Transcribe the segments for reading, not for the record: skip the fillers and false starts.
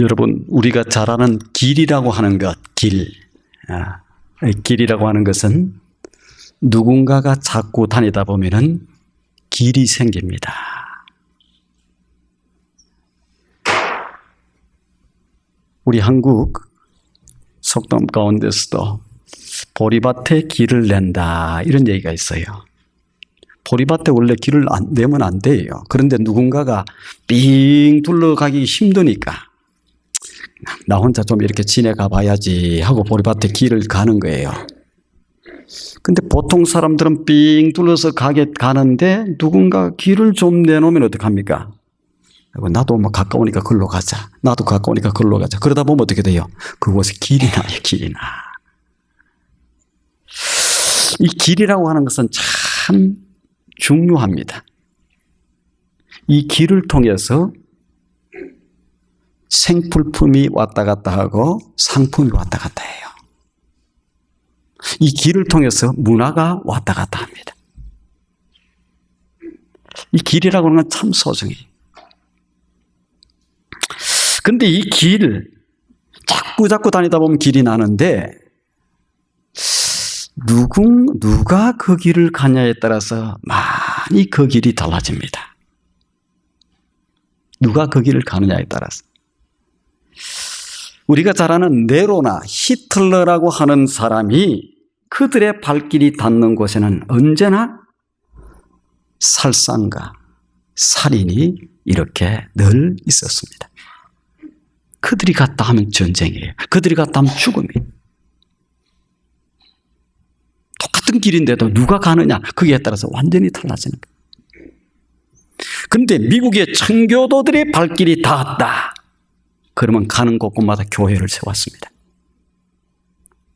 여러분, 우리가 잘 아는 길이라고 하는 것, 길이라고 하는 것은 누군가가 자꾸 다니다 보면은 길이 생깁니다. 우리 한국 속담 가운데서도 보리밭에 길을 낸다 이런 얘기가 있어요. 보리밭에 원래 길을 내면 안 돼요. 그런데 누군가가 삥 둘러가기 힘드니까 나 혼자 좀 이렇게 지내가 봐야지 하고 보리밭에 길을 가는 거예요. 근데 보통 사람들은 삥 둘러서 가는데 누군가 길을 좀 내놓으면 어떡합니까? 나도 뭐 가까우니까 글로 가자. 나도 가까우니까 글로 가자. 그러다 보면 어떻게 돼요? 그곳에 길이 나요, 길이 나. 이 길이라고 하는 것은 참 중요합니다. 이 길을 통해서 생필품이 왔다 갔다 하고 상품이 왔다 갔다 해요. 이 길을 통해서 문화가 왔다 갔다 합니다. 이 길이라고 하는 건 참 소중해요. 근데 이 길, 자꾸 다니다 보면 길이 나는데, 누가 그 길을 가냐에 따라서 많이 그 길이 달라집니다. 누가 그 길을 가느냐에 따라서. 우리가 잘 아는 네로나 히틀러라고 하는 사람이 그들의 발길이 닿는 곳에는 언제나 살상과 살인이 이렇게 늘 있었습니다. 그들이 갔다 하면 전쟁이에요. 그들이 갔다 하면 죽음이에요. 똑같은 길인데도 누가 가느냐 그게 따라서 완전히 달라지는 거예요. 그런데 미국의 청교도들의 발길이 닿았다. 그러면 가는 곳곳마다 교회를 세웠습니다.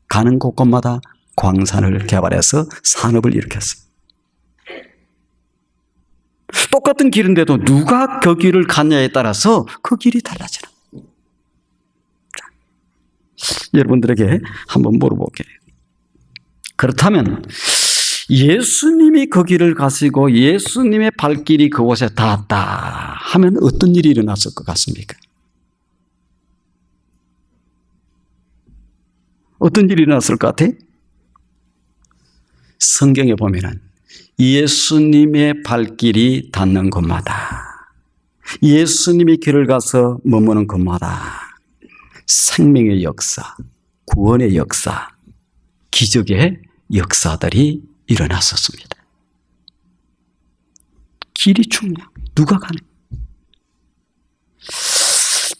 가는 곳곳마다 광산을 개발해서 산업을 일으켰어요. 똑같은 길인데도 누가 그 길을 갔냐에 따라서 그 길이 달라지는 거예요. 여러분들에게 한번 물어볼게요. 그렇다면 예수님이 그 길을 가시고 예수님의 발길이 그곳에 닿았다 하면 어떤 일이 일어났을 것 같습니까? 어떤 일이 일어났을 것 같아요? 성경에 보면은 예수님의 발길이 닿는 곳마다, 예수님이 길을 가서 머무는 곳마다 생명의 역사, 구원의 역사, 기적의 역사들이 일어났었습니다. 길이 중요합니다. 누가 가는?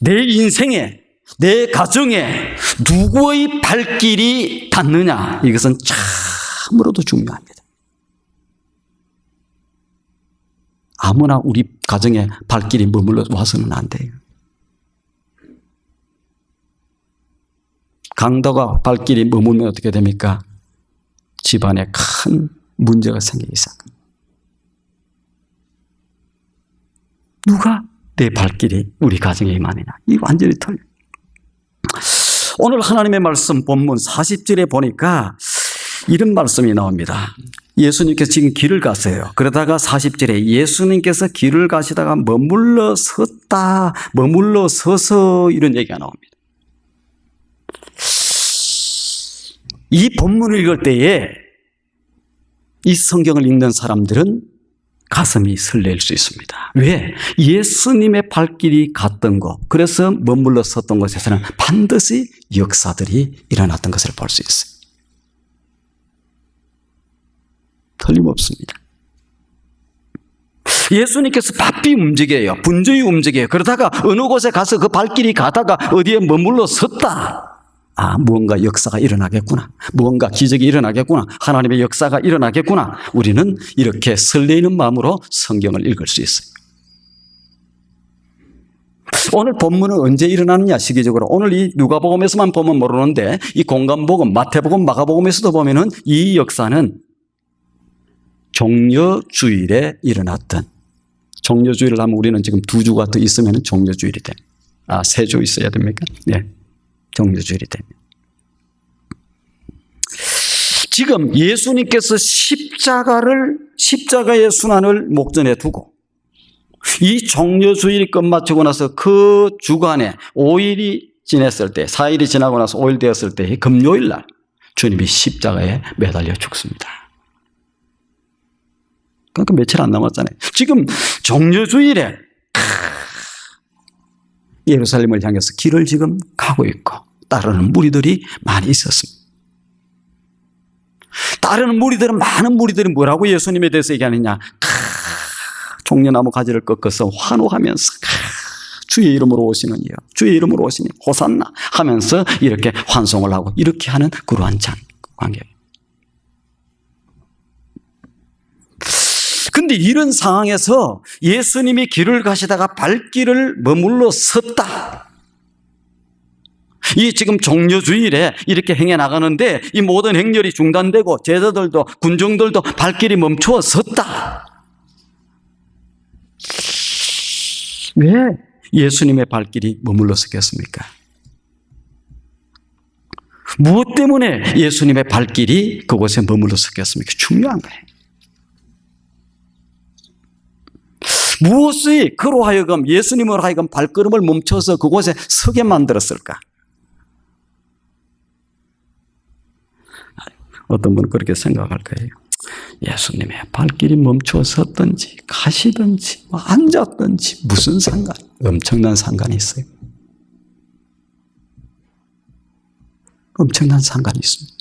내 인생에, 내 가정에 누구의 발길이 닿느냐, 이것은 참으로도 중요합니다. 아무나 우리 가정에 발길이 머물러 와서는 안 돼요. 강도가 발길이 머물면 어떻게 됩니까? 집안에 큰 문제가 생기기 시작합니다. 누가 내 발길이 우리 가정에 임하느냐? 이 완전히 틀려요. 오늘 하나님의 말씀 본문 40절에 보니까 이런 말씀이 나옵니다. 예수님께서 지금 길을 가세요. 그러다가 40절에 예수님께서 길을 가시다가 머물러 서서 이런 얘기가 나옵니다. 이 본문을 읽을 때에 이 성경을 읽는 사람들은 가슴이 설렐 수 있습니다. 왜? 예수님의 발길이 갔던 곳, 그래서 머물러 섰던 곳에서는 반드시 역사들이 일어났던 것을 볼 수 있어요. 틀림없습니다. 예수님께서 바삐 움직여요. 분주히 움직여요. 그러다가 어느 곳에 가서 그 발길이 가다가 어디에 머물러 섰다. 무언가 역사가 일어나겠구나. 무언가 기적이 일어나겠구나. 하나님의 역사가 일어나겠구나. 우리는 이렇게 설레이는 마음으로 성경을 읽을 수 있어요. 오늘 본문은 언제 일어나느냐, 시기적으로. 오늘 이 누가복음에서만 보면 모르는데 이 공간복음, 마태복음, 마가복음에서도 보면은 이 역사는 종려주일에 일어났던, 종려주일을 하면 우리는 지금 2주가 더 있으면 종려주일이 돼. 3주 있어야 됩니까? 네. 종려주일이 됩니다. 지금 예수님께서 십자가의 순환을 목전에 두고 이 종려주일이 끝마치고 나서 그 주간에 5일이 지냈을 때, 4일이 지나고 나서 5일 되었을 때 금요일 날 주님이 십자가에 매달려 죽습니다. 그러니까 며칠 안 남았잖아요. 지금 종려주일에 예루살렘을 향해서 길을 지금 가고 있고 따르는 무리들이 많이 있었습니다. 따르는 무리들은, 많은 무리들이 뭐라고 예수님에 대해서 얘기하느냐. 종려나무 가지를 꺾어서 환호하면서 주의 이름으로 오시는 이여, 주의 이름으로 오시니 호산나 하면서 이렇게 환송을 하고 이렇게 하는 그러한 관계. 근데 이런 상황에서 예수님이 길을 가시다가 발길을 머물러 섰다. 이 지금 종려주일에 이렇게 행해 나가는데 이 모든 행렬이 중단되고 제자들도 군중들도 발길이 멈추어 섰다. 왜 예수님의 발길이 머물러 섰겠습니까? 무엇 때문에 예수님의 발길이 그곳에 머물러 섰겠습니까? 중요한 거예요. 무엇이 그로 하여금, 예수님으로 하여금 발걸음을 멈춰서 그곳에 서게 만들었을까? 어떤 분은 그렇게 생각할 거예요. 예수님의 발길이 멈춰 섰든지 가시든지 앉았든지 무슨 상관, 엄청난 상관이 있어요. 엄청난 상관이 있습니다.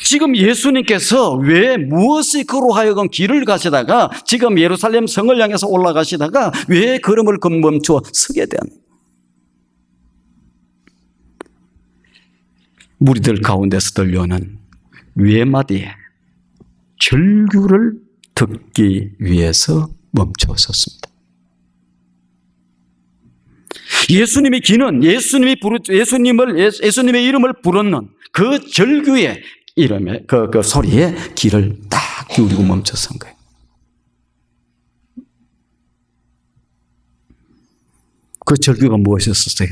지금 예수님께서 왜 무엇이 그로 하여금 길을 가시다가 지금 예루살렘 성을 향해서 올라가시다가 왜 걸음을 멈추어 서게 되었나? 무리들 가운데서 들려오는 외마디에 절규를 듣기 위해서 멈춰 섰습니다. 예수님의 귀는 예수님의 이름을 부르는 그 절규의 이름에 그 소리에 귀를 딱 기울이고 멈춰 선 거예요. 그 절규가 무엇이었어요?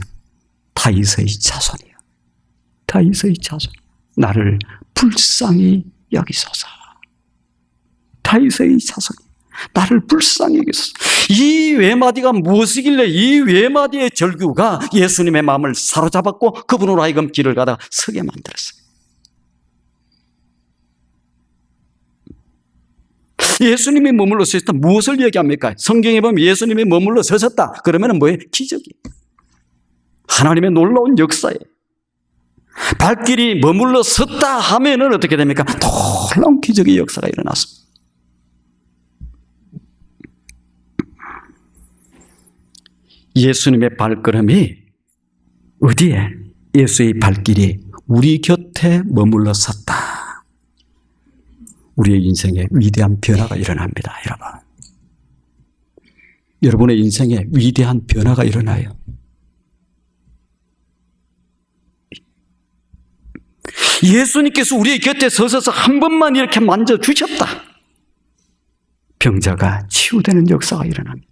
다윗의 자손이요. 다윗의 자손. 나를 불쌍히 여기소서. 다윗의 자손. 나를 불쌍히 여기소서. 이 외마디가 무엇이길래 이 외마디의 절규가 예수님의 마음을 사로잡았고 그분으로 하여금 길을 가다가 서게 만들었어요. 예수님이 머물러 서셨다. 무엇을 얘기합니까? 성경에 보면 예수님이 머물러 서셨다. 그러면 뭐예요? 기적이. 하나님의 놀라운 역사에. 발길이 머물러 섰다 하면은 어떻게 됩니까? 놀라운 기적의 역사가 일어났습니다. 예수님의 발걸음이 어디에? 예수의 발길이 우리 곁에 머물러 섰다. 우리의 인생에 위대한 변화가 일어납니다, 여러분. 여러분의 인생에 위대한 변화가 일어나요. 예수님께서 우리의 곁에 서셔서 한 번만 이렇게 만져주셨다. 병자가 치유되는 역사가 일어납니다.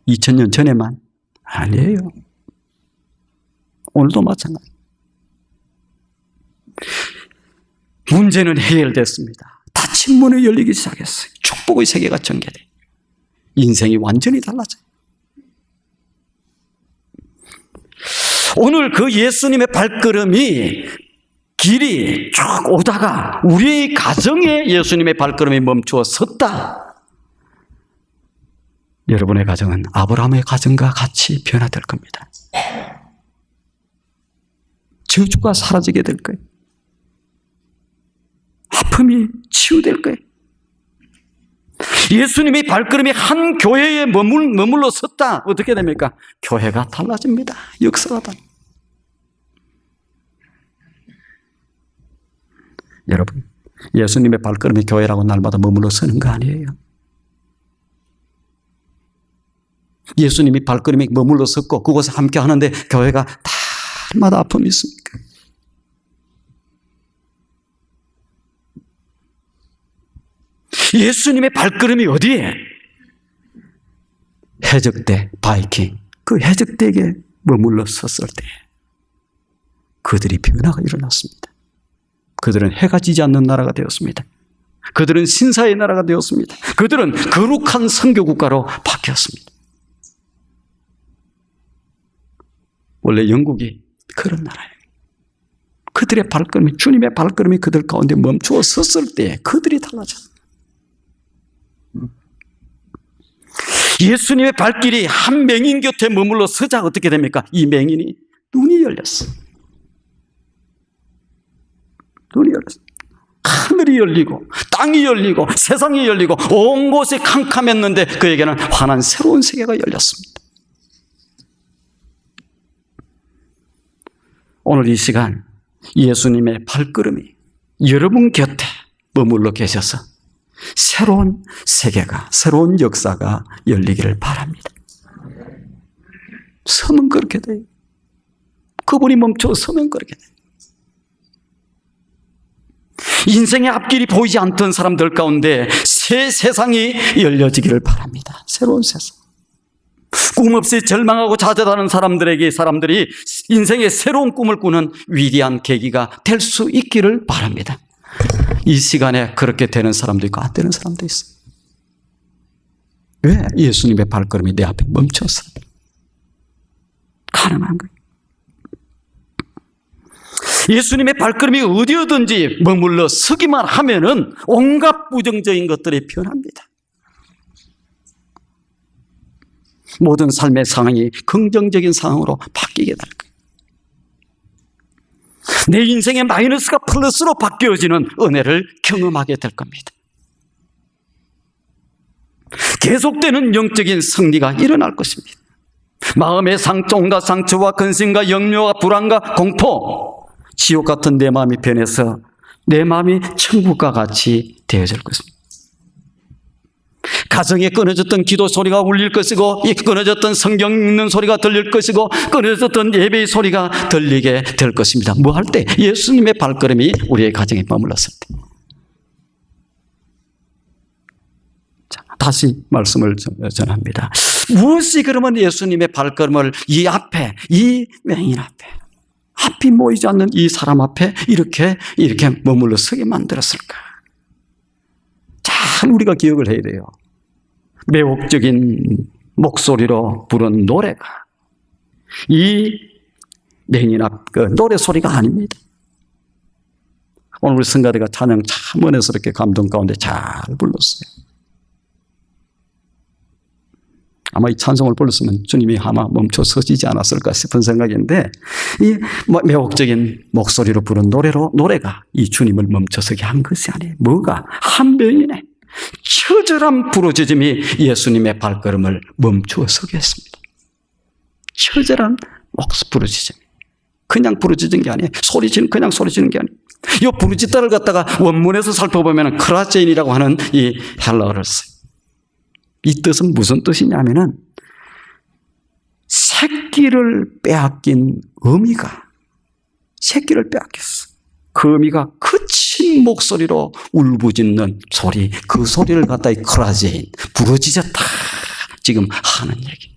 2000년 전에만 아니에요. 오늘도 마찬가지. 문제는 해결됐습니다. 닫힌 문이 열리기 시작했어요. 축복의 세계가 전개돼요. 인생이 완전히 달라져요. 오늘 그 예수님의 발걸음이 길이 쭉 오다가 우리의 가정에 예수님의 발걸음이 멈추어 섰다. 여러분의 가정은 아브라함의 가정과 같이 변화될 겁니다. 저주가 사라지게 될 거예요. 아픔이 치유될 거예요. 예수님의 발걸음이 한 교회에 머물러 섰다. 어떻게 됩니까? 교회가 달라집니다. 역사가 달라집니다. 여러분, 예수님의 발걸음이 교회라고 날마다 머물러 서는 거 아니에요. 예수님이 발걸음이 머물러 섰고 그곳에 함께 하는데 교회가 날마다 아픔이 있습니까? 예수님의 발걸음이 어디에? 해적대, 바이킹, 그 해적대에게 머물러 섰을 때 그들이 변화가 일어났습니다. 그들은 해가 지지 않는 나라가 되었습니다. 그들은 신사의 나라가 되었습니다. 그들은 거룩한 선교 국가로 바뀌었습니다. 원래 영국이 그런 나라예요. 그들의 발걸음이, 주님의 발걸음이 그들 가운데 멈추어 섰을 때 그들이 달라졌어요. 예수님의 발길이 한 맹인 곁에 머물러 서자 어떻게 됩니까? 이 맹인이 눈이 열렸어. 눈이 열렸어. 하늘이 열리고 땅이 열리고 세상이 열리고 온 곳이 캄캄했는데 그에게는 환한 새로운 세계가 열렸습니다. 오늘 이 시간 예수님의 발걸음이 여러분 곁에 머물러 계셔서 새로운 세계가, 새로운 역사가 열리기를 바랍니다. 서면 그렇게 돼요. 그분이 멈춰 서면 그렇게 돼요. 인생의 앞길이 보이지 않던 사람들 가운데 새 세상이 열려지기를 바랍니다. 새로운 세상. 꿈 없이 절망하고 좌절하는 사람들이 인생의 새로운 꿈을 꾸는 위대한 계기가 될 수 있기를 바랍니다. 이 시간에 그렇게 되는 사람도 있고 안 되는 사람도 있어요. 왜? 예수님의 발걸음이 내 앞에 멈췄어. 가능한 거예요. 예수님의 발걸음이 어디든지 머물러 서기만 하면은 온갖 부정적인 것들이 변합니다. 모든 삶의 상황이 긍정적인 상황으로 바뀌게 될 거예요. 내 인생의 마이너스가 플러스로 바뀌어지는 은혜를 경험하게 될 겁니다. 계속되는 영적인 승리가 일어날 것입니다. 마음의 온갖 상처와 근심과 염려와 불안과 공포, 지옥 같은 내 마음이 변해서 내 마음이 천국과 같이 되어질 것입니다. 가정에 끊어졌던 기도 소리가 울릴 것이고, 끊어졌던 성경 읽는 소리가 들릴 것이고, 끊어졌던 예배의 소리가 들리게 될 것입니다. 뭐 할 때? 예수님의 발걸음이 우리의 가정에 머물렀을 때. 자, 다시 말씀을 전합니다. 무엇이 그러면 예수님의 발걸음을 이 앞에, 이 맹인 앞이 모이지 않는 이 사람 앞에 이렇게 머물러 서게 만들었을까? 잘 우리가 기억을 해야 돼요. 매혹적인 목소리로 부른 노래가 이 맹인 앞 노래 소리가 아닙니다. 오늘 우리 성가대가 찬양 참 은혜스럽게 감동 가운데 잘 불렀어요. 아마 이 찬송을 불렀으면 주님이 아마 멈춰 서지지 않았을까 싶은 생각인데, 이 매혹적인 목소리로 부른 노래가 이 주님을 멈춰서게 한 것이 아니에요. 뭐가? 한 맹인의 처절한 부르짖음이 예수님의 발걸음을 멈추어 서게 했습니다. 처절한 부르짖음. 그냥 부르짖은 게 아니에요. 그냥 소리지는 게 아니에요. 이 부르짖다를 갖다가 원문에서 살펴보면 크라제인이라고 하는 이 헬라어를 써요. 이 뜻은 무슨 뜻이냐면은 새끼를 빼앗긴 어미가 새끼를 빼앗겼어. 그 어미가 거친 목소리로 울부짖는 소리, 그 소리를 갖다 이 크라제인, 부르짖었다 지금 하는 얘기.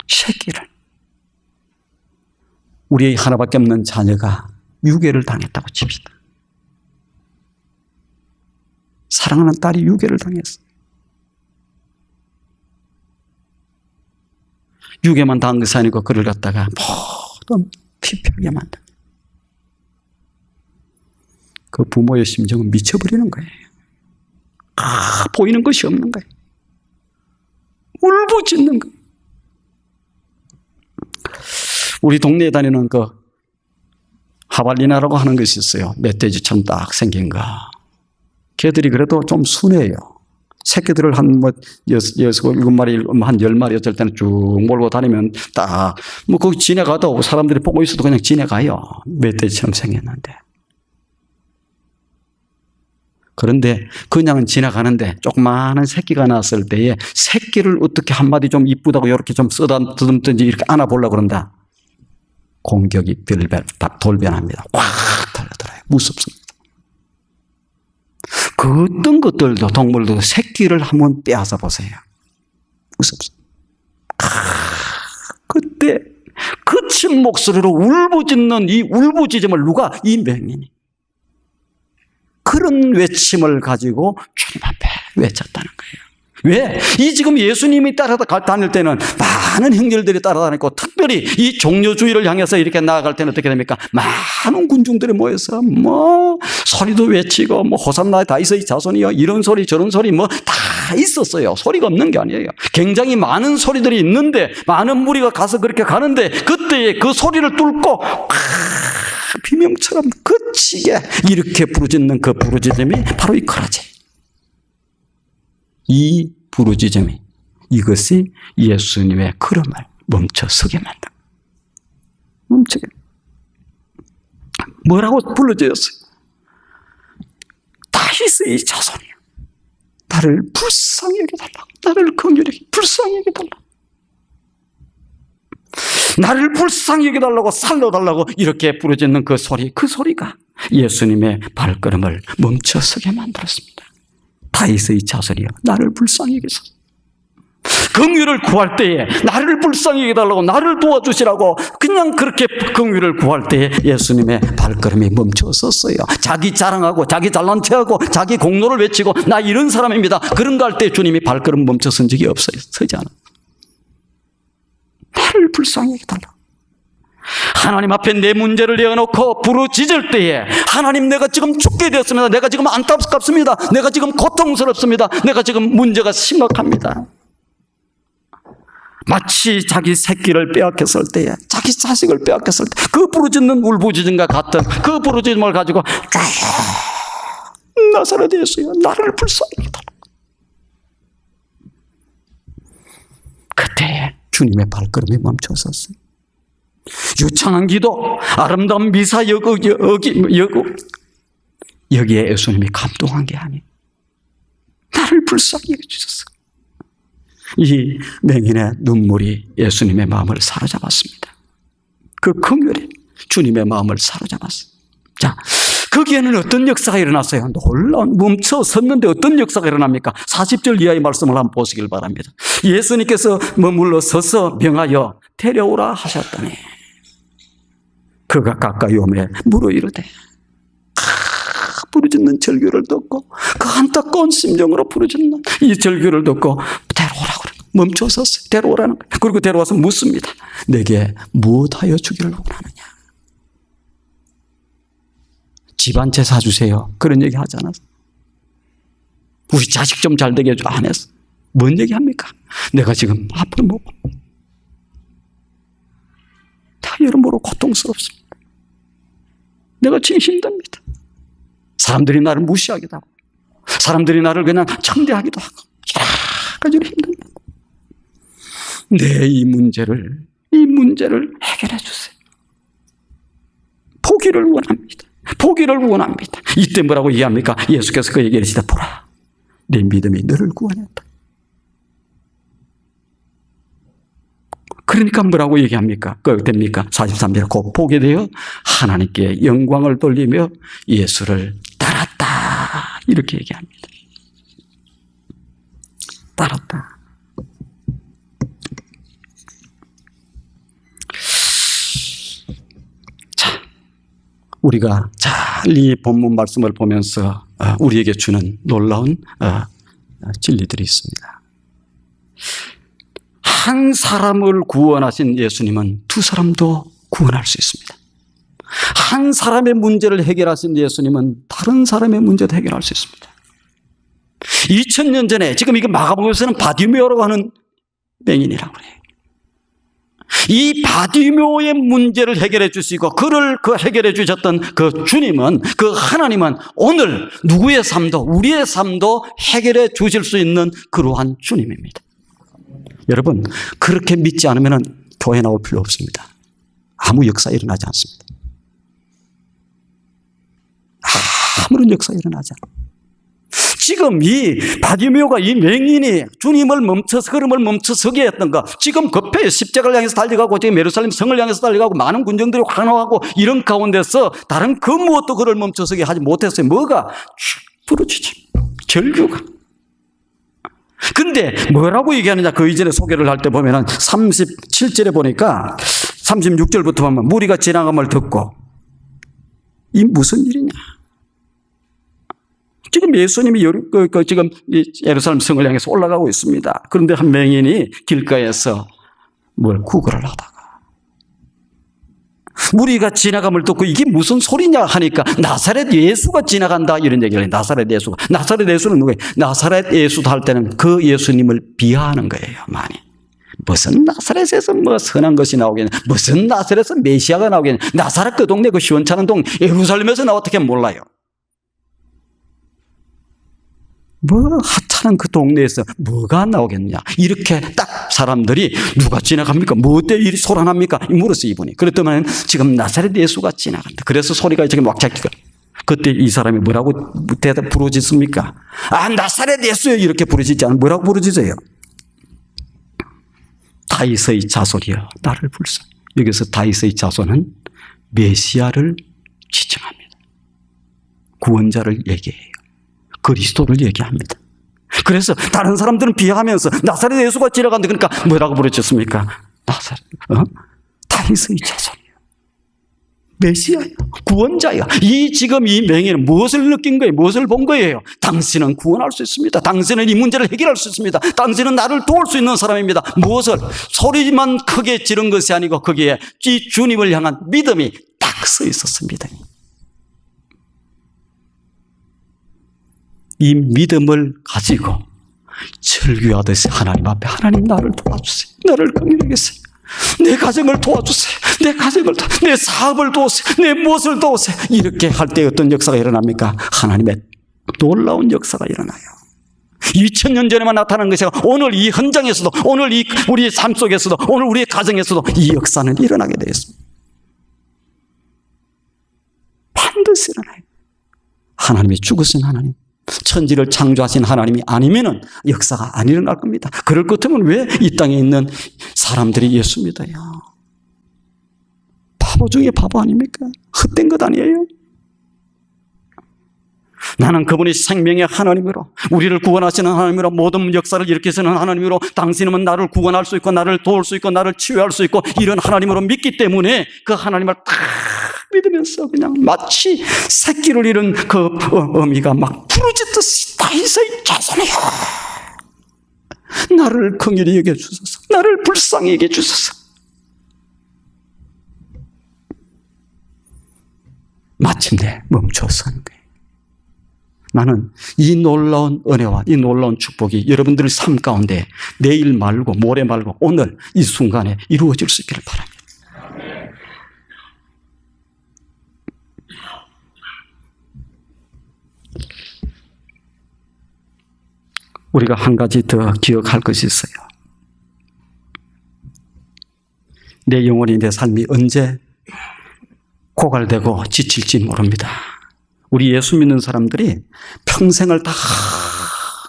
새끼를, 우리의 하나밖에 없는 자녀가 유괴를 당했다고 칩시다. 사랑하는 딸이 유괴를 당했어. 유괴만 당한 것이 아니고 그를 갖다가 모든 피폐하게 만든. 그 부모의 심정은 미쳐버리는 거예요. 보이는 것이 없는 거예요. 울부짖는 거예요. 우리 동네에 다니는 그 하발리나라고 하는 것이 있어요. 멧돼지처럼 딱 생긴 거. 걔들이 그래도 좀 순해요. 새끼들을 한 6마리, 한 10마리 어쩔 때는 쭉 몰고 다니면 딱, 거기 지나가도 사람들이 보고 있어도 그냥 지나가요. 멧돼지처럼 생겼는데. 그런데 그냥은 지나가는데 조그마한 새끼가 나왔을 때에 새끼를 어떻게 한마디 좀 이쁘다고 이렇게 좀 쓰다듬든지 이렇게 안아보려고 그런다. 공격이 돌변합니다. 확 달려들어요. 무섭습니다. 그 어떤 것들도, 동물도 새끼를 한번 빼앗아 보세요. 무섭습니다. 그때 거친 목소리로 울부짖는 이 울부짖음을 누가? 이 맹인이. 그런 외침을 가지고 주님 앞에 외쳤다는 거예요. 왜? 이 지금 예수님이 따라다닐 때는 많은 형제들이 따라다니고, 특별히 이 종려주의를 향해서 이렇게 나아갈 때는 어떻게 됩니까? 많은 군중들이 모여서 소리도 외치고 호산나 다윗의 자손이여 이런 소리 저런 소리 다 있었어요. 소리가 없는 게 아니에요. 굉장히 많은 소리들이 있는데, 많은 무리가 가서 그렇게 가는데, 그때에 그 소리를 뚫고 비명처럼 거치게 이렇게 부르짖는 그 부르짖음이 바로 이 거라지. 이 부르짖음이, 이것이 예수님의 걸음을 멈춰서게 만든. 멈추게. 뭐라고 불러주었어요? 다윗의 자손이야. 나를 불쌍히 여겨달라고. 나를 긍휼히 불쌍히 여겨달라고. 나를 불쌍히 여겨달라고, 살려달라고 이렇게 부르짖는 그 소리가 예수님의 발걸음을 멈춰서게 만들었습니다. 다윗의 자손이여, 나를 불쌍히 여기소서. 긍휼을 구할 때에 나를 불쌍히 여겨달라고, 나를 도와주시라고 그냥 그렇게 긍휼을 구할 때에 예수님의 발걸음이 멈춰섰어요. 자기 자랑하고 자기 잘난 체하고 자기 공로를 외치고 나 이런 사람입니다, 그런 거 할 때 주님이 발걸음 멈춰선 적이 없어요. 서지 않아. 나를 불쌍히 여겨달라고. 하나님 앞에 내 문제를 내어놓고 부르짖을 때에, 하나님 내가 지금 죽게 되었습니다. 내가 지금 안타깝습니다. 내가 지금 고통스럽습니다. 내가 지금 문제가 심각합니다. 마치 자기 새끼를 빼앗겼을 때에, 자기 자식을 빼앗겼을 때 그 부르짖는 울부짖음과 같은 그 부르짖음을 가지고 나사렛 예수여, 나를 불쌍히 여겨달라고. 그때에 주님의 발걸음이 멈춰섰어요. 유창한 기도, 아름다운 미사 여기에 예수님이 감동한 게 아니에요. 나를 불쌍히 여겨주셨어요. 이 맹인의 눈물이 예수님의 마음을 사로잡았습니다. 그 긍휼이 주님의 마음을 사로잡았어요. 자, 거기에는 어떤 역사가 일어났어요? 놀라운, 멈춰 섰는데 어떤 역사가 일어납니까? 40절 이하의 말씀을 한번 보시길 바랍니다. 예수님께서 머물러 서서 명하여 데려오라 하셨더니 그가 가까이 오매 물어 이르되, 부르짖는 절규를 듣고, 그 안타까운 심정으로 부르짖는 이 절규를 듣고 데려오라고 그래요. 멈춰 섰어요. 데려오라는 거예요. 그리고 데려와서 묻습니다. 내게 무엇하여 주기를 원하느냐? 집 한 채 사주세요, 그런 얘기 하지 않았어. 우리 자식 좀 잘 되게 해줘, 안 했어. 뭔 얘기 합니까? 내가 지금 앞을 못 봐. 다 여러모로 고통스럽습니다. 내가 지금 힘듭니다. 사람들이 나를 무시하기도 하고, 사람들이 나를 그냥 청대하기도 하고, 여러 가지로 힘듭니다. 내 이 문제를 해결해 주세요. 포기를 원합니다. 포기를 원합니다. 이때 뭐라고 얘기합니까? 예수께서 그 얘기를 하시다, 보라, 내 믿음이 너를 구원했다. 그러니까 뭐라고 얘기합니까? 됩니까? 43절, 곧 보게 되어 하나님께 영광을 돌리며 예수를 따랐다. 이렇게 얘기합니다. 따랐다. 자, 우리가 잘 이 본문 말씀을 보면서 우리에게 주는 놀라운 진리들이 있습니다. 한 사람을 구원하신 예수님은 두 사람도 구원할 수 있습니다. 한 사람의 문제를 해결하신 예수님은 다른 사람의 문제도 해결할 수 있습니다. 2000년 전에, 지금 이게 마가복음에서는 바디메오라고 하는 맹인이라고 그래요. 이 바디메오의 문제를 해결해 주시고 그를 해결해 주셨던 그 주님은, 그 하나님은 오늘 누구의 삶도, 우리의 삶도 해결해 주실 수 있는 그러한 주님입니다. 여러분, 그렇게 믿지 않으면 교회 나올 필요 없습니다. 아무 역사 일어나지 않습니다. 아무런 역사 일어나지 않아요. 지금 이 바디메오가, 이 맹인이 주님을 걸음을 멈춰서게 했던 거, 지금 급해 십자가를 향해서 달려가고, 지금 예루살렘 성을 향해서 달려가고, 많은 군정들이 환호하고 이런 가운데서 다른 그 무엇도 그를 멈춰서게 하지 못했어요. 뭐가? 부르짖음, 절규가. 근데 뭐라고 얘기하느냐? 그 이전에 소개를 할 때 보면은 37절에 보니까 36절부터 보면 무리가 지나감을 듣고 이 무슨 일이냐? 지금 예수님이 지금 예루살렘 성을 향해서 올라가고 있습니다. 그런데 한 맹인이 길가에서 뭘 구걸을 하다가 무리가 지나감을 듣고 이게 무슨 소리냐 하니까 나사렛 예수가 지나간다 이런 얘기를 해요. 나사렛 예수가. 나사렛 예수는 누구예요? 나사렛 예수도 할 때는 그 예수님을 비하하는 거예요. 많이. 무슨 나사렛에서 뭐 선한 것이 나오겠냐. 무슨 나사렛에서 메시아가 나오겠냐. 나사렛 그 동네 그 시원찮은 동네 예루살렘에서 나 어떻게 몰라요. 뭐 하찮은 그 동네에서 뭐가 나오겠냐. 이렇게 딱 사람들이 누가 지나갑니까? 뭐 때문에 일이 소란합니까? 물었어요 이분이. 그랬더니 지금 나사렛 예수가 지나간다. 그래서 소리가 지금 왁자기가. 그때 이 사람이 뭐라고 대답 부르짖습니까? 아 나사렛 예수요 이렇게 부르짖지 않아요. 뭐라고 부르짖어요? 다윗의 자손이여 나를 불쌍. 여기서 다윗의 자손은 메시아를 지칭합니다. 구원자를 얘기해요. 그리스도를 얘기합니다. 그래서 다른 사람들은 비하하면서 나사렛 예수가 지나간다. 그러니까 뭐라고 부르짖습니까? 나사렛, 다윗의 자손이요. 메시아요. 구원자요. 지금 이 맹인은 무엇을 느낀 거예요? 무엇을 본 거예요? 당신은 구원할 수 있습니다. 당신은 이 문제를 해결할 수 있습니다. 당신은 나를 도울 수 있는 사람입니다. 무엇을? 소리만 크게 지른 것이 아니고 거기에 이 주님을 향한 믿음이 딱 서 있었습니다. 이 믿음을 가지고 절규하듯이 하나님 앞에 하나님 나를 도와주세요. 나를 긍휼하겠어요. 내 가정을 도와주세요. 내 사업을 도우세요. 내 무엇을 도우세요. 이렇게 할 때 어떤 역사가 일어납니까? 하나님의 놀라운 역사가 일어나요. 2000년 전에만 나타난 것이 오늘 이 현장에서도 오늘 이 우리의 삶 속에서도 오늘 우리의 가정에서도 이 역사는 일어나게 되었습니다. 반드시 일어나요. 하나님이 죽으신 하나님. 천지를 창조하신 하나님이 아니면은 역사가 안 일어날 겁니다. 그럴 것 같으면 왜 이 땅에 있는 사람들이 예수 믿어요? 바보 중에 바보 아닙니까? 헛된 것 아니에요? 나는 그분이 생명의 하나님으로 우리를 구원하시는 하나님으로 모든 역사를 일으키시는 하나님으로 당신은 나를 구원할 수 있고 나를 도울 수 있고 나를 치유할 수 있고 이런 하나님으로 믿기 때문에 그 하나님을 딱 믿으면서 그냥 마치 새끼를 잃은 그 어미가 막 부르짖듯이 다윗의 자손이여 나를 긍휼히 여겨주소서. 나를 불쌍히 여겨주소서. 마침내 멈춰선 거예요. 나는 이 놀라운 은혜와 이 놀라운 축복이 여러분들의 삶 가운데 내일 말고 모레 말고 오늘 이 순간에 이루어질 수 있기를 바랍니다. 우리가 한 가지 더 기억할 것이 있어요. 내 영혼이 내 삶이 언제 고갈되고 지칠지 모릅니다. 우리 예수 믿는 사람들이 평생을 다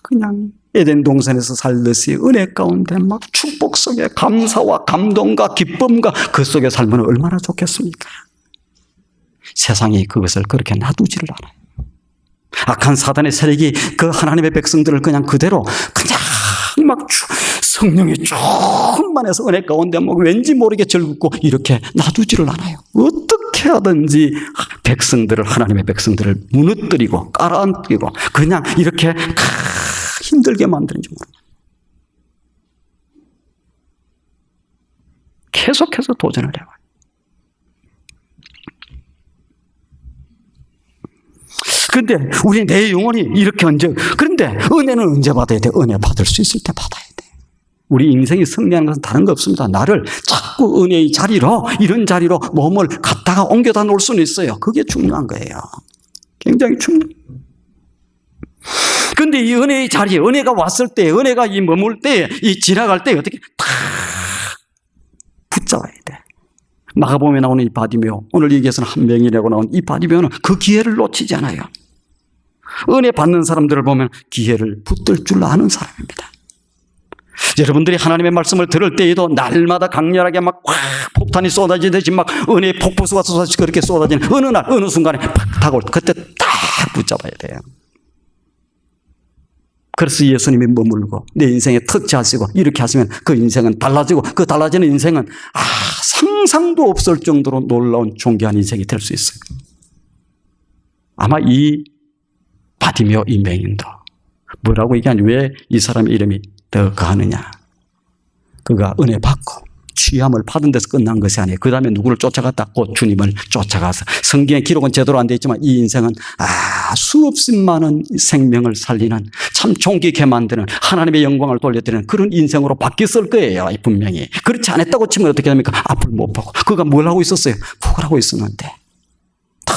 그냥 에덴 동산에서 살듯이 은혜 가운데 막 축복 속에 감사와 감동과 기쁨과 그 속에 살면 얼마나 좋겠습니까? 세상이 그것을 그렇게 놔두지를 않아요. 악한 사단의 세력이 그 하나님의 백성들을 그냥 그대로 그냥 막 성령이 충만해서 은혜 가운데 막 왠지 모르게 즐겁고 이렇게 놔두지를 않아요. 어떻게 하든지 백성들을 하나님의 백성들을 무너뜨리고 깔아앉히고 그냥 이렇게 힘들게 만드는지 모릅니다. 계속해서 도전을 해와요. 그런데 우리 내 영혼이 이렇게 그런데 은혜는 언제 받아야 돼? 은혜 받을 수 있을 때 받아야 돼. 우리 인생이 승리하는 것은 다른 거 없습니다. 나를 자꾸 은혜의 자리로 이런 자리로 몸을 갖다가 옮겨다 놓을 수는 있어요. 그게 중요한 거예요. 굉장히 중요해요. 그런데 이 은혜의 자리에 은혜가 왔을 때 은혜가 이 머물 때 이 지나갈 때 어떻게 탁 붙잡아야 돼. 마가복음에 나오는 이 바디메오, 오늘 여기에서는 한 명이라고 나온 이 바디메오는 그 기회를 놓치지 않아요. 은혜 받는 사람들을 보면 기회를 붙들 줄 아는 사람입니다. 여러분들이 하나님의 말씀을 들을 때에도 날마다 강렬하게 막 폭탄이 쏟아지듯이 막 은혜의 폭포수가 쏟아지듯이 그렇게 쏟아지는 어느 날 어느 순간에 팍 다가올 때 그때 딱 붙잡아야 돼요. 그래서 예수님이 머물고 내 인생에 터치하시고 이렇게 하시면 그 인생은 달라지고 그 달라지는 인생은 참 상상도 없을 정도로 놀라운 존귀한 인생이 될 수 있어요. 아마 이 바디메오 이 맹인도 뭐라고 얘기하냐, 왜 이 사람의 이름이 더 가느냐, 그가 은혜 받고 취함을 받은 데서 끝난 것이 아니에요. 그 다음에 누구를 쫓아갔다? 곧 주님을 쫓아가서. 성경의 기록은 제대로 안 되어 있지만 이 인생은 수없이 많은 생명을 살리는, 참 존귀케 만드는, 하나님의 영광을 돌려드리는 그런 인생으로 바뀌었을 거예요, 분명히. 그렇지 않았다고 치면 어떻게 됩니까? 앞을 못 보고. 그가 뭘 하고 있었어요? 구걸 하고 있었는데 다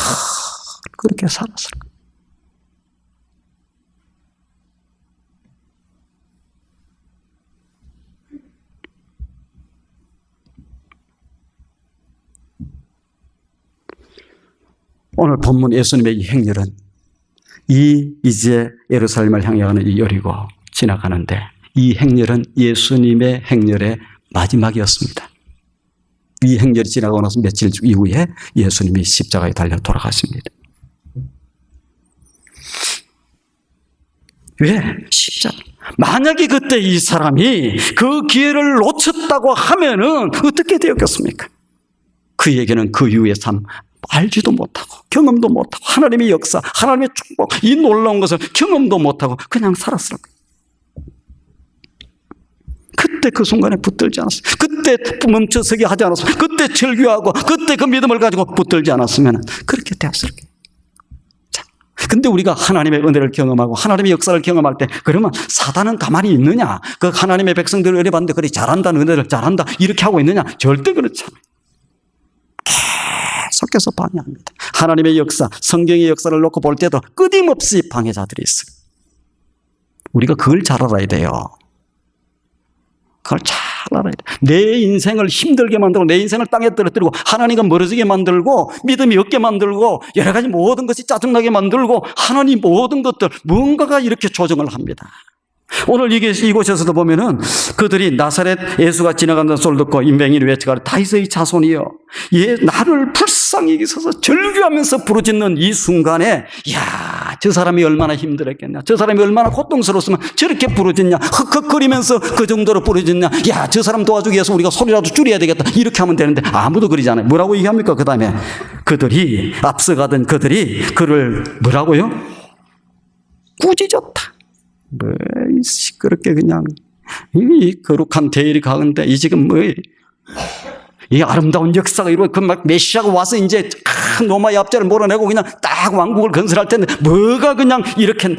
그렇게 살았을 거예요. 오늘 본문 예수님의 이 행렬은 이제 예루살렘을 향해 가는 이 여리고 지나가는데, 이 행렬은 예수님의 행렬의 마지막이었습니다. 이 행렬이 지나가고 나서 며칠 이후에 예수님이 십자가에 달려 돌아가십니다. 왜? 십자가. 만약에 그때 이 사람이 그 기회를 놓쳤다고 하면은 어떻게 되었겠습니까? 그에게는 그 이후의 삶 알지도 못하고 경험도 못하고 하나님의 역사, 하나님의 축복, 이 놀라운 것을 경험도 못하고 그냥 살았을 거예요. 그때 그 순간에 붙들지 않았어요. 그때 멈춰서게 하지 않았어요. 그때 절규하고 그때 그 믿음을 가지고 붙들지 않았으면 그렇게 되었을 거예요. 자, 근데 우리가 하나님의 은혜를 경험하고 하나님의 역사를 경험할 때, 그러면 사단은 가만히 있느냐? 그 하나님의 백성들을 은혜 받는데 그래 잘한다는 은혜를 잘한다 이렇게 하고 있느냐? 절대 그렇지 않아요. 계속해서 방해합니다. 하나님의 역사, 성경의 역사를 놓고 볼 때도 끊임없이 방해자들이 있어요. 우리가 그걸 잘 알아야 돼요. 그걸 잘 알아야 돼요. 내 인생을 힘들게 만들고 내 인생을 땅에 떨어뜨리고 하나님과 멀어지게 만들고 믿음이 없게 만들고 여러 가지 모든 것이 짜증나게 만들고 하나님 모든 것들 뭔가가 이렇게 조정을 합니다. 오늘 이곳에서도 보면은 그들이 나사렛 예수가 지나간다는 소리를 듣고 인뱅이를 외쳐가라 다윗의 자손이여 나를 불쌍히 여기소서 절규하면서 부르짖는 이 순간에, 야, 저 사람이 얼마나 힘들었겠냐, 저 사람이 얼마나 고통스러웠으면 저렇게 부르짖냐, 흑흑거리면서 그 정도로 부르짖냐, 야, 저 사람 도와주기 위해서 우리가 소리라도 줄여야 되겠다 이렇게 하면 되는데 아무도 그러지 않아요. 뭐라고 얘기합니까? 그 다음에 그들이 앞서가던 그들이 그를 뭐라고요? 꾸짖었다. 뭐 시끄럽게 그냥 이 거룩한 대일이 가는데 이 지금 뭐 이 아름다운 역사가 이루어 그 막 메시아가 와서 이제 로마의 압제를 몰아내고 그냥 딱 왕국을 건설할 텐데 뭐가 그냥 이렇게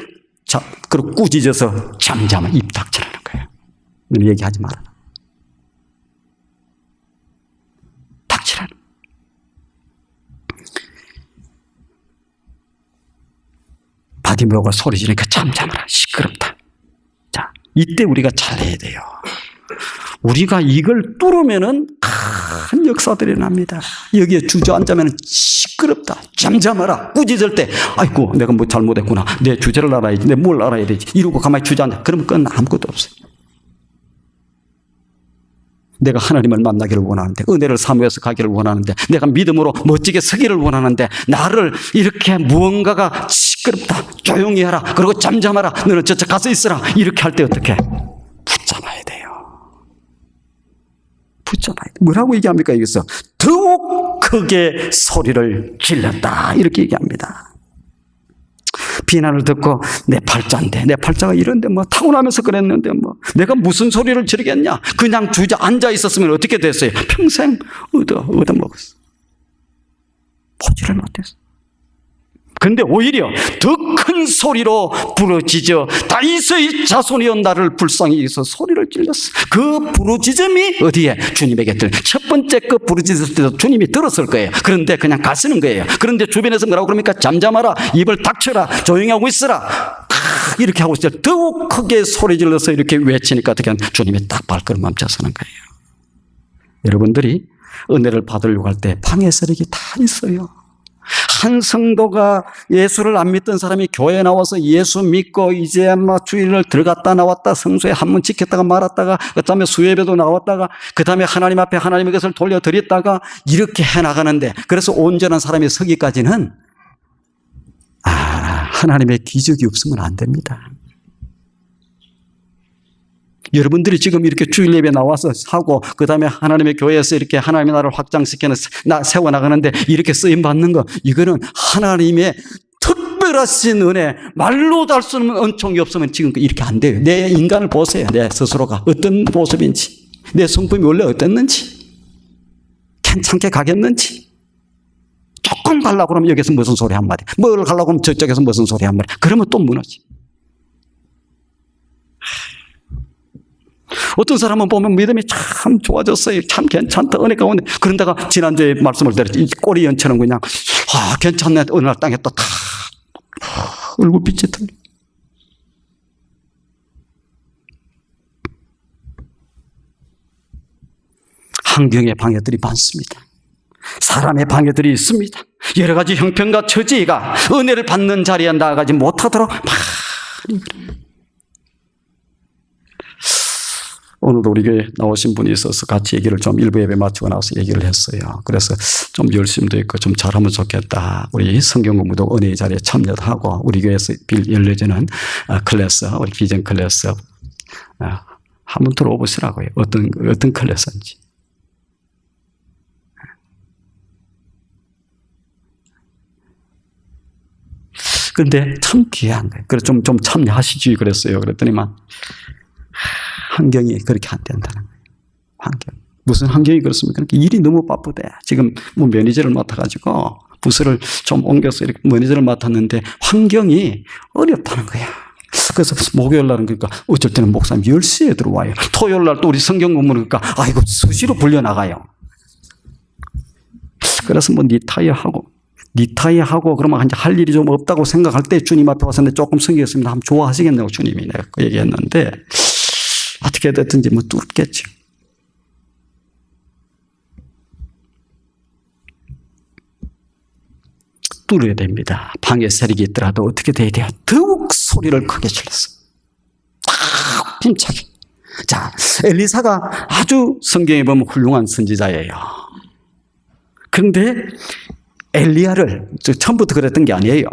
그리고 꾸짖어서 잠잠한 입 닥치라는 거예요. 얘기하지 마라. 닥치라는. 바디메오가 소리 지르니까 잠잠하라. 시끄럽다. 자, 이때 우리가 잘해야 돼요. 우리가 이걸 뚫으면은 큰 역사들이 납니다. 여기에 주저앉으면 시끄럽다. 잠잠하라. 꾸짖을 때, 아이고, 내가 뭐 잘못했구나. 내 주제를 알아야지. 내 뭘 알아야 되지. 이러고 가만히 주저앉아. 그러면 그건 아무것도 없어요. 내가 하나님을 만나기를 원하는데, 은혜를 사모해서 가기를 원하는데, 내가 믿음으로 멋지게 서기를 원하는데, 나를 이렇게 무언가가 시끄럽다. 조용히 하라. 그리고 잠잠하라. 너는 저쪽 가서 있으라. 이렇게 할 때 어떻게? 붙잡아야 돼요. 붙잡아야 돼. 뭐라고 얘기합니까? 여기서 더욱 크게 소리를 질렀다. 이렇게 얘기합니다. 비난을 듣고 내 팔자인데, 내 팔자가 이런데 뭐 타고나면서 그랬는데 뭐 내가 무슨 소리를 지르겠냐? 그냥 앉아 있었으면 어떻게 됐어요? 평생 얻어먹었어. 보지를 못했어. 그런데 오히려 더 큰 소리로 부르짖어 다윗의 자손이여 나를 불쌍히 여기서 소리를 질렀어. 그 부르짖음이 어디에? 주님에게 첫 번째 그 부르짖을 때도 주님이 들었을 거예요. 그런데 그냥 가시는 거예요. 그런데 주변에서 뭐라고 그럽니까? 잠잠하라, 입을 닥쳐라, 조용히 하고 있으라, 이렇게 하고 있을 때 더욱 크게 소리 질러서 이렇게 외치니까 어떻게 하면 주님이 딱 발걸음 멈춰서는 거예요. 여러분들이 은혜를 받으려고 할 때 방해 세력이 다 있어요. 한 성도가 예수를 안 믿던 사람이 교회에 나와서 예수 믿고 이제 막 주일을 들어갔다 나왔다 성수에 한 번 지켰다가 말았다가 그 다음에 수예배도 나왔다가 그 다음에 하나님 앞에 하나님의 것을 돌려드렸다가 이렇게 해나가는데, 그래서 온전한 사람이 서기까지는 하나님의 기적이 없으면 안 됩니다. 여러분들이 지금 이렇게 주일 예배 나와서 하고 그 다음에 하나님의 교회에서 이렇게 하나님의 나라를 확장시키는 세워나가는데 이렇게 쓰임받는 거, 이거는 하나님의 특별하신 은혜, 말로 달 수 없는 은총이 없으면 지금 이렇게 안 돼요. 내 인간을 보세요. 내 스스로가 어떤 모습인지, 내 성품이 원래 어땠는지, 괜찮게 가겠는지. 조금 가려고 그러면 여기서 무슨 소리 한마디, 뭘 가려고 하면 저쪽에서 무슨 소리 한마디, 그러면 또 무너지. 어떤 사람은 보면 믿음이 참 좋아졌어요. 참 괜찮다. 은혜 가운데. 그런다가 지난주에 말씀을 드렸지. 꼬리 연처럼 그냥, 괜찮네. 어느 날 땅에 또 탁, 얼굴빛이 틀려. 환경의 방해들이 많습니다. 사람의 방해들이 있습니다. 여러 가지 형편과 처지가 은혜를 받는 자리에 나아가지 못하도록 많이 그래요. 오늘도 우리 교회 나오신 분이 있어서 같이 얘기를 좀 일부 예배 마치고 나와서 얘기를 했어요. 그래서 좀 열심도 있고 좀 잘하면 좋겠다. 우리 성경 공부도 은혜의 자리에 참여하고 우리 교회에서 열려지는 클래스, 우리 비전 클래스 한번 들어보시라고요. 어떤 클래스인지. 근데 참 귀한 거예요. 그래서 좀 참여하시지 그랬어요. 그랬더니만 환경이 그렇게 안 된다는 거예요. 환경. 무슨 환경이 그렇습니까? 그러니까 일이 너무 바쁘대. 지금 뭐 매니저를 맡아가지고 부서를 좀 옮겨서 이렇게 매니저를 맡았는데 환경이 어렵다는 거야. 그래서 목요일 날은 그러니까 어쩔 때는 목사님 10시에 들어와요. 토요일 날 또 우리 성경 공부는 그러니까 이거 수시로 불려나가요. 그래서 뭐 리타이어하고 그러면 이제 할 일이 좀 없다고 생각할 때 주님 앞에 와서 조금 성경했습니다. 한번 좋아하시겠냐고 주님이 내가 그 얘기했는데 어떻게 됐든지 뭐 뚫겠지. 뚫어야 됩니다. 방에 세력이 있더라도 어떻게 돼야 돼요? 더욱 소리를 크게 질렀어. 딱 힘차게. 자, 엘리사가 아주 성경에 보면 훌륭한 선지자예요. 그런데 엘리야를 처음부터 그랬던 게 아니에요.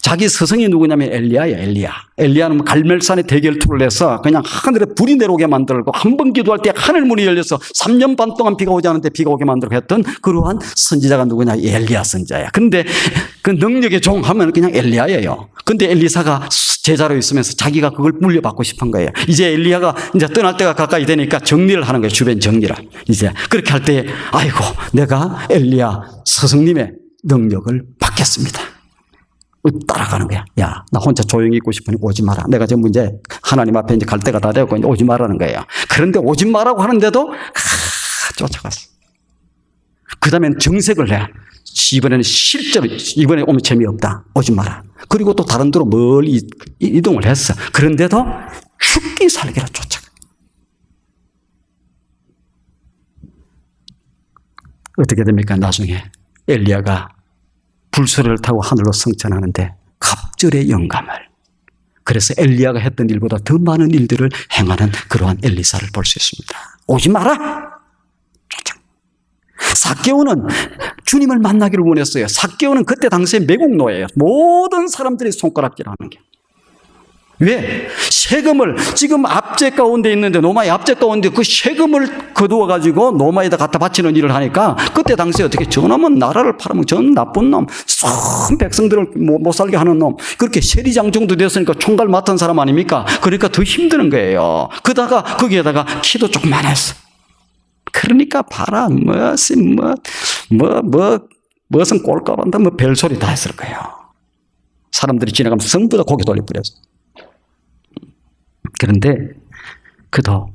자기 스승이 누구냐면 엘리야예요. 엘리야는 갈멜산에 대결투를 해서 그냥 하늘에 불이 내려오게 만들고 한 번 기도할 때 하늘 문이 열려서 3년 반 동안 비가 오지 않는데 비가 오게 만들고 했던 그러한 선지자가 누구냐? 엘리야 선지자야. 근데 그 능력의 종 하면 그냥 엘리야예요. 근데 엘리사가 제자로 있으면서 자기가 그걸 물려받고 싶은 거예요. 이제 엘리야가 이제 떠날 때가 가까이 되니까 정리를 하는 거예요. 주변 정리를. 이제 그렇게 할 때 아이고 내가 엘리야 스승님의 능력을 받겠습니다. 따라가는 거야. 야, 나 혼자 조용히 있고 싶으니 오지 마라. 내가 지금 이제 하나님 앞에 이제 갈 때가 다 되고 이제 오지 마라는 거예요. 그런데 오지 마라고 하는데도 쫓아갔어. 그 다음엔 정색을 해. 이번에는 실제로 이번에 오면 재미없다. 오지 마라. 그리고 또 다른 데로 멀리 이동을 했어. 그런데도 죽기 살기로 쫓아가. 어떻게 됩니까? 나중에 엘리야가 불소리를 타고 하늘로 승천하는데 갑절의 영감을, 그래서 엘리야가 했던 일보다 더 많은 일들을 행하는 그러한 엘리사를 볼 수 있습니다. 오지 마라. 삭개오는 주님을 만나기를 원했어요. 삭개오는 그때 당시에 매국노예요. 모든 사람들이 손가락질하는 게. 왜? 세금을 지금 압제 가운데 있는데, 노마의 압제 가운데 그 세금을 거두어가지고 노마에다 갖다 바치는 일을 하니까 그때 당시에 어떻게 저놈은 나라를 팔으면 전 나쁜 놈, 쏜 백성들을 못 살게 하는 놈, 그렇게 세리장 정도 됐으니까 총괄 맡은 사람 아닙니까? 그러니까 더 힘드는 거예요. 그다가 거기에다가 키도 조그만했어. 그러니까 봐라, 무슨 꼴값한다, 별소리 다 했을 거예요. 사람들이 지나가면 성부다 고개 돌려 버렸어. 그런데 그도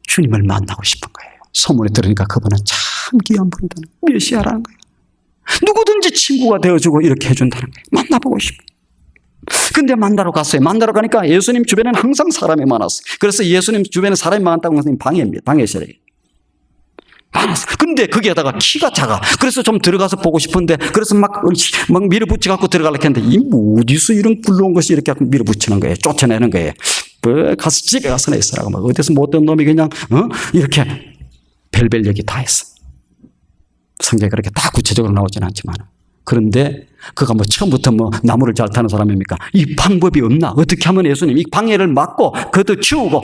주님을 만나고 싶은 거예요. 소문에 들으니까 그분은 참 귀한 분이다. 메시아라는 거예요. 누구든지 친구가 되어주고 이렇게 해준다는 거예요. 만나보고 싶어. 근데 만나러 갔어요. 만나러 가니까 예수님 주변에는 항상 사람이 많았어요. 그래서 예수님 주변에 사람이 많다고 하는 방해입니다. 방해시래요. 많았어. 근데 거기에다가 키가 작아. 그래서 좀 들어가서 보고 싶은데, 그래서 막 밀어붙여 갖고 들어가려고 했는데, 이 어디서 이런 굴러온 것이 이렇게 밀어붙이는 거예요. 쫓아내는 거예요. 가서 집에 가서 있으라고 막 어디서 못된 놈이 그냥 이렇게 별별 얘기 다 했어. 성경에 그렇게 다 구체적으로 나오진 않지만 그런데 그가 뭐 처음부터 뭐 나무를 잘 타는 사람입니까? 이 방법이 없나? 어떻게 하면 예수님 이 방해를 막고 그것도 치우고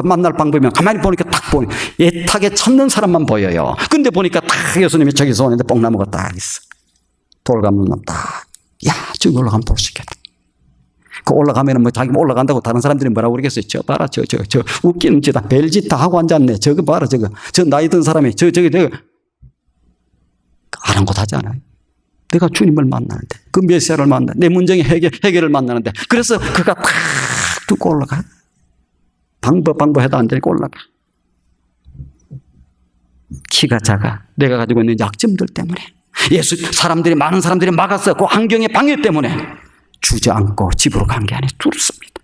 만날 방법이면 가만히 보니까 딱 보니 애타게 찾는 사람만 보여요. 근데 보니까 딱 예수님이 저기서 오는데 뽕나무가 딱 있어. 돌가면 딱, 야, 저기 올라가면 볼 수 있겠다. 그 올라가면은 뭐 자기 올라간다고 다른 사람들이 뭐라고 그러겠어요? 저 봐라, 저 웃기는 짓다, 별짓 다 하고 앉았네. 저거 봐라, 저 나이 든 사람이 저기 아랑곳하지 않아요. 내가 주님을 만나는데, 그 메시아를 만나, 내 문제의 해결을 만나는데, 그래서 그가 탁 두고 올라가. 방법해도 안 되니까 올라가. 키가 작아. 내가 가지고 있는 약점들 때문에. 많은 사람들이 막았어요. 그 환경의 방해 때문에. 주저앉고 집으로 간 게 아니라 뚫었습니다.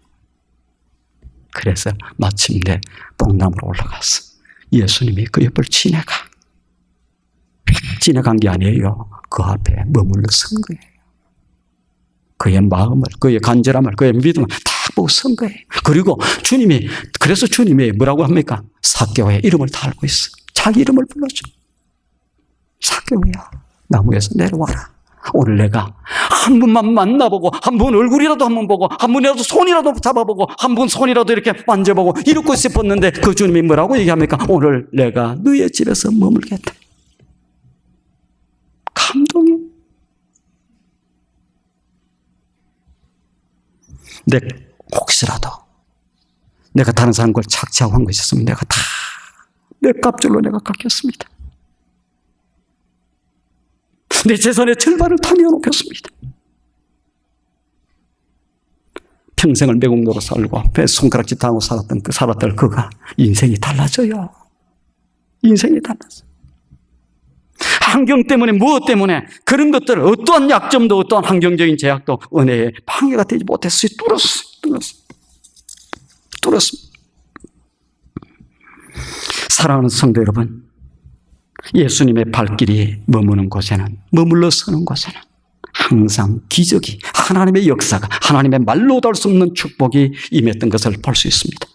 그래서 마침내 뽕나무로 올라갔어. 예수님이 그 옆을 지나간 게 아니에요. 그 앞에 머물러 선 거예요. 그의 마음을, 그의 간절함을, 그의 믿음을 다 보고 선 거예요. 그래서 주님이 뭐라고 합니까? 삭개오의 이름을 다 알고 있어. 자기 이름을 불러줘. 삭개오야, 나무에서 내려와라. 오늘 내가 한 분만 만나보고, 한 분 얼굴이라도 한번 보고, 한 분이라도 손이라도 잡아보고, 한 분 손이라도 이렇게 만져보고 이러고 싶었는데 그 주님이 뭐라고 얘기합니까? 오늘 내가 너의 집에서 머물겠다. 감동이에요. 혹시라도 내가 다른 사람 걸 착취하고 한 거 있었으면 내가 다 내 값줄로 내가 깎였습니다. 내 재산의 절반을 다 내어놓겠습니다. 평생을 매국노로 살고 배 손가락질 당하고 살았던 그가 인생이 달라져요. 인생이 달라져. 환경 때문에, 무엇 때문에, 그런 것들을 어떠한 약점도 어떠한 환경적인 제약도 은혜에 방해가 되지 못했어요. 뚫었습니다. 사랑하는 성도 여러분, 예수님의 발길이 머물러 서는 곳에는 항상 기적이, 하나님의 역사가, 하나님의 말로도 할 수 없는 축복이 임했던 것을 볼 수 있습니다.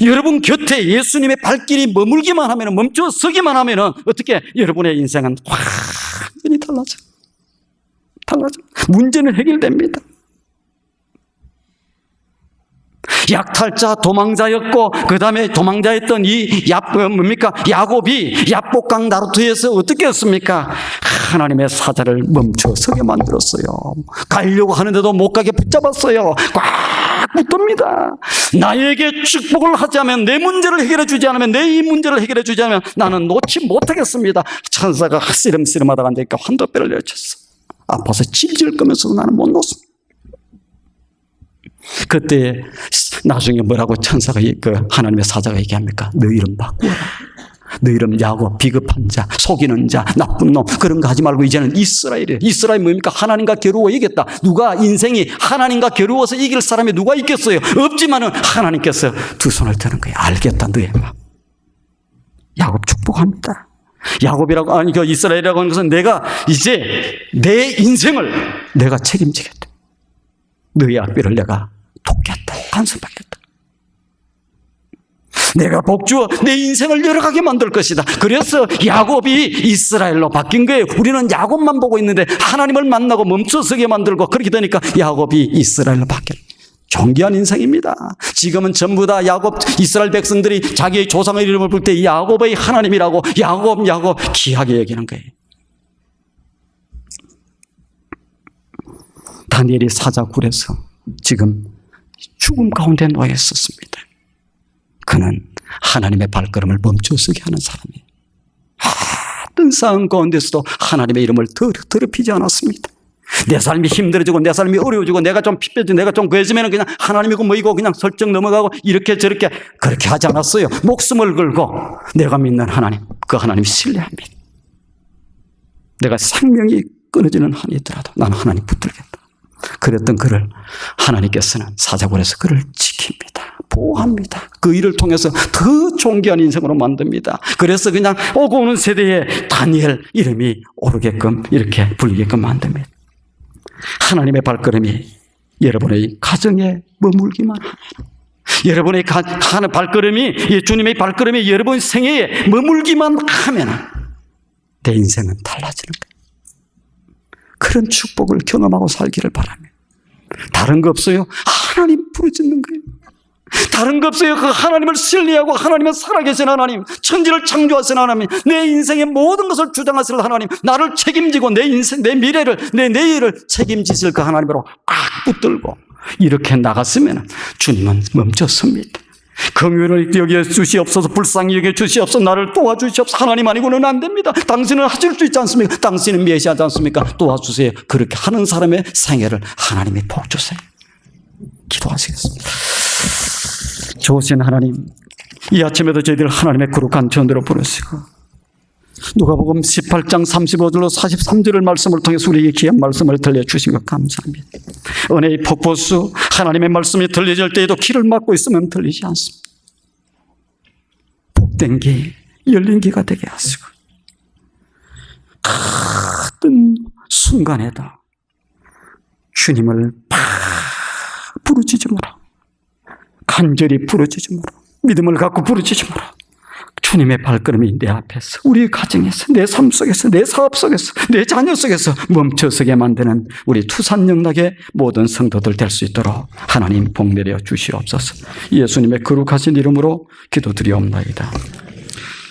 여러분 곁에 예수님의 발길이 머물기만 하면, 멈춰 서기만 하면 어떻게 여러분의 인생은 완전히 달라져. 문제는 해결됩니다. 약탈자, 도망자였고, 그 다음에 도망자였던 야곱이 야복강 나루터에서 어떻게 했습니까? 하나님의 사자를 멈춰 서게 만들었어요. 가려고 하는데도 못 가게 붙잡았어요. 꽉 붙듭니다. 나에게 축복을 하자면, 내 문제를 해결해 주지 않으면, 내 이 문제를 해결해 주지 않으면 나는 놓지 못하겠습니다. 천사가 씨름하다가 내가 환도뼈를 내쳤어. 아파서 질질 끄면서도 나는 못 놓습니다. 그때 나중에 뭐라고 천사가, 하나님의 사자가 얘기합니까? 너 이름 바꾸어라. 너 이름 야곱, 비겁한 자, 속이는 자, 나쁜 놈, 그런 거 하지 말고 이제는 이스라엘이에요. 이스라엘 뭡니까? 하나님과 겨루어 이겼다. 누가 인생이 하나님과 겨루어서 이길 사람이 누가 있겠어요? 없지만은 하나님께서 두 손을 드는 거예요. 알겠다, 너의 마음. 야곱 축복합니다. 야곱이라고, 이스라엘이라고 하는 것은 내가 이제 내 인생을 내가 책임지겠다. 너의 악비를 내가 돕겠다. 간섭하겠다. 내가 복주어 내 인생을 열어가게 만들 것이다. 그래서 야곱이 이스라엘로 바뀐 거예요. 우리는 야곱만 보고 있는데 하나님을 만나고 멈춰서게 만들고, 그렇게 되니까 야곱이 이스라엘로 바뀌어. 존귀한 인생입니다. 지금은 전부 다 이스라엘 백성들이 자기의 조상의 이름을 부를 때 야곱의 하나님이라고 야곱 귀하게 얘기하는 거예요. 다니엘이 사자굴에서 지금 죽음 가운데 놓여 있었습니다. 그는 하나님의 발걸음을 멈춰서게 하는 사람이에요. 어떤 상황 가운데서도 하나님의 이름을 더럽히지 않았습니다. 내 삶이 힘들어지고 내 삶이 어려워지고 내가 좀 핍해지고 내가 좀 괴해지면 그냥 하나님이고 뭐이고 그냥 설정 넘어가고 이렇게 저렇게 그렇게 하지 않았어요. 목숨을 걸고 내가 믿는 하나님, 그 하나님 신뢰합니다. 내가 생명이 끊어지는 한이 있더라도 나는 하나님 붙들겠다. 그랬던 그를 하나님께서는 사자굴에서 그를 지킵니다. 보호합니다. 그 일을 통해서 더 존귀한 인생으로 만듭니다. 그래서 그냥 오고 오는 세대에 다니엘 이름이 오르게끔 이렇게 불리게끔 만듭니다. 하나님의 발걸음이 여러분의 가정에 머물기만 하면, 여러분의 발걸음이, 주님의 발걸음이 여러분 생애에 머물기만 하면 내 인생은 달라지는 거예요. 그런 축복을 경험하고 살기를 바랍니다. 다른 거 없어요. 하나님 부르짖는 거예요. 다른 거 없어요. 그 하나님을 신뢰하고 하나님은 살아계신 하나님, 천지를 창조하신 하나님, 내 인생의 모든 것을 주장하실 하나님, 나를 책임지고 내 인생, 내 미래를, 내 내일을 책임지실 그 하나님으로 꽉 붙들고 이렇게 나갔으면 주님은 멈췄습니다. 긍휼을 여겨 주시옵소서, 불쌍히 여겨 주시옵소서, 나를 도와주시옵소서. 하나님 아니고는 안 됩니다. 당신은 하실 수 있지 않습니까? 당신은 메시아지 않습니까? 도와주세요. 그렇게 하는 사람의 생애를 하나님이 복 주세요. 기도하시겠습니다. 좋으신 하나님, 이 아침에도 저희들 하나님의 거룩한 전대로 부르시고 누가복음 18장 35절로 43절의 말씀을 통해서 우리에게 귀한 말씀을 들려주신 것 감사합니다. 은혜의 폭포수, 하나님의 말씀이 들려질 때에도 귀를 막고 있으면 들리지 않습니다. 복된 귀, 열린 귀가 되게 하시고 같은 순간에도 주님을 팍 부르짖음으로, 간절히 부르짖음으로, 믿음을 갖고 부르짖음으로 주님의 발걸음이 내 앞에서, 우리 가정에서, 내 삶 속에서, 내 사업 속에서, 내 자녀 속에서 멈춰서게 만드는 우리 투산영락의 모든 성도들 될 수 있도록 하나님 복 내려 주시옵소서. 예수님의 거룩하신 이름으로 기도드리옵나이다.